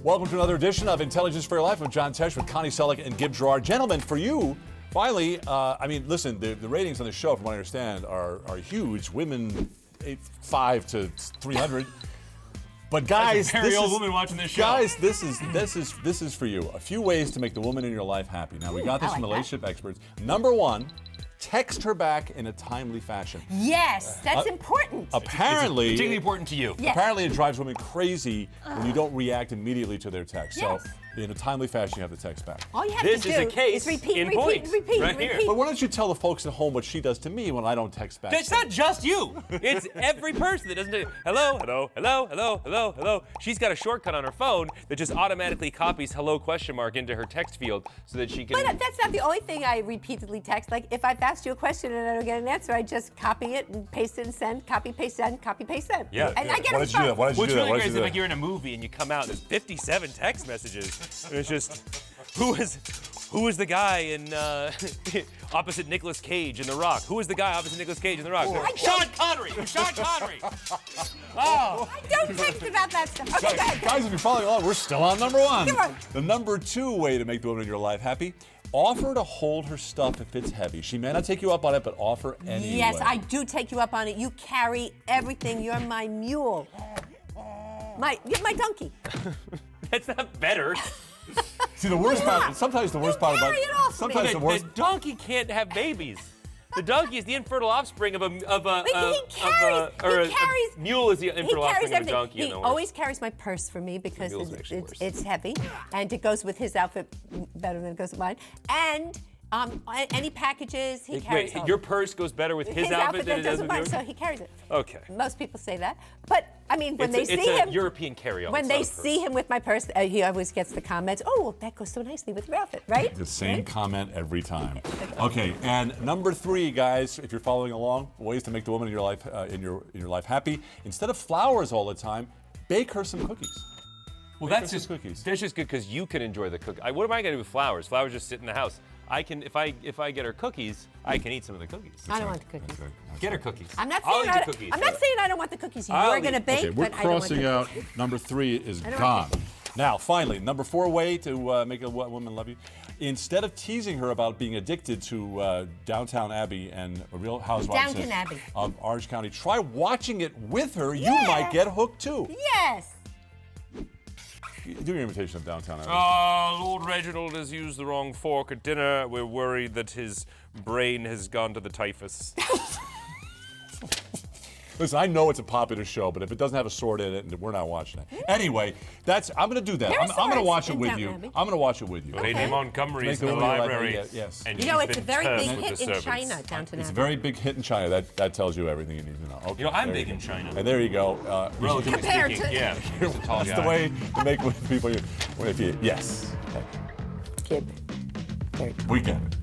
Welcome to another edition of Intelligence for Your Life with John Tesh, with Connie Selleck and Gib Gerard. Gentlemen, for you, finally, listen, the ratings on the show, from what I understand, are huge. Women, 5 to 300. But guys, very old woman watching this show. Guys, this is for you. A few ways to make the woman in your life happy. Now, we got this from relationship experts. Number one, text her back in a timely fashion. Yes, that's important. Apparently, it's particularly important to you. Yes. Apparently, it drives women crazy when you don't react immediately to their text. Yes. So, in a timely fashion, you have to text back. All you have This to is do a case is repeat, in repeat, point, repeat, right repeat. here. But why don't you tell the folks at home what she does to me when I don't text back? It's not just you. It's every person that doesn't do hello, hello, hello, hello, hello, hello. She's got a shortcut on her phone that just automatically copies hello question mark into her text field so that she can. But that's not the only thing I repeatedly text. Like, if I've asked you a question and I don't get an answer, I just copy it and paste it and send, copy, paste, send, copy, paste, send. Yeah. And I get Why a did you do that? Why did you What's do that? really Why great did is you do like that? you're in a movie and you come out, there's 57 text messages. And it's just, who is the guy in opposite Nicolas Cage in The Rock? Who is the guy opposite Nicolas Cage in The Rock? Sean Connery! Sean Connery! Oh. I don't text about that stuff. Okay, go ahead. Guys, if you're following along, we're still on number one. Come on. The number two way to make the woman in your life happy: offer to hold her stuff if it's heavy. She may not take you up on it, but offer anyway. Yes, I do take you up on it. You carry everything. You're my mule. You're my donkey. That's not better. See, the worst part. Sometimes the worst part about. carry it all for me. Sometimes the worst. The donkey can't have babies. The donkey is the infertile offspring of a mule is the infertile offspring of a donkey. He always carries my purse for me because it's heavy, and it goes with his outfit better than it goes with mine. And any packages he carries. Wait, home. your purse goes better with his outfit than it does with mine, yours? so he carries it. Okay. Most people say that, but I mean, when they see it's him, a European carry-on. when they see him with my purse, he always gets the comments, "Oh, that goes so nicely with your outfit," right? The same comment every time. Okay, and number three, guys, if you're following along, ways to make the woman in your life life happy. Instead of flowers all the time, bake her some cookies. Well, Make that's her just some cookies. That's just good because you can enjoy the cookie. What am I gonna do with flowers? Flowers just sit in the house. I can, if I get her cookies, I can eat some of the cookies. I don't want the cookies. Get her cookies. I'm not I'll saying eat the cookies. I'm not saying I don't want the cookies you're going to bake, Okay, we're but I don't want crossing the out number three is don't gone. want Now, finally, number four way to make a woman love you: instead of teasing her about being addicted to Downtown Abbey and a Real Housewives Downton Abbey. of Orange County, try watching it with her. You Yeah. might get hooked too. Yes. Do your imitation of Downtown Abbey. Lord Reginald has used the wrong fork at dinner. We're worried that his brain has gone to the typhus. Listen, I know it's a popular show, but if it doesn't have a sword in it, we're not watching it. Anyway, I'm going to do that. There are I'm going to swords watch it in with Downton you. Abbey. I'm going to watch it with you. Lady Montgomery is Make in the the woman in your library. life, yes. And You know, he's it's a been very termed big with hit the in servants. China, Downton It's a Abbey. very big hit in China. That tells you everything you need to know. Okay, You know, I'm there big you in go. China. And there you go. Relatively Compared speaking, to- yeah. Here's a tall That's guy. the way to make people. Yes. Okay. Kid. Very good. We get it.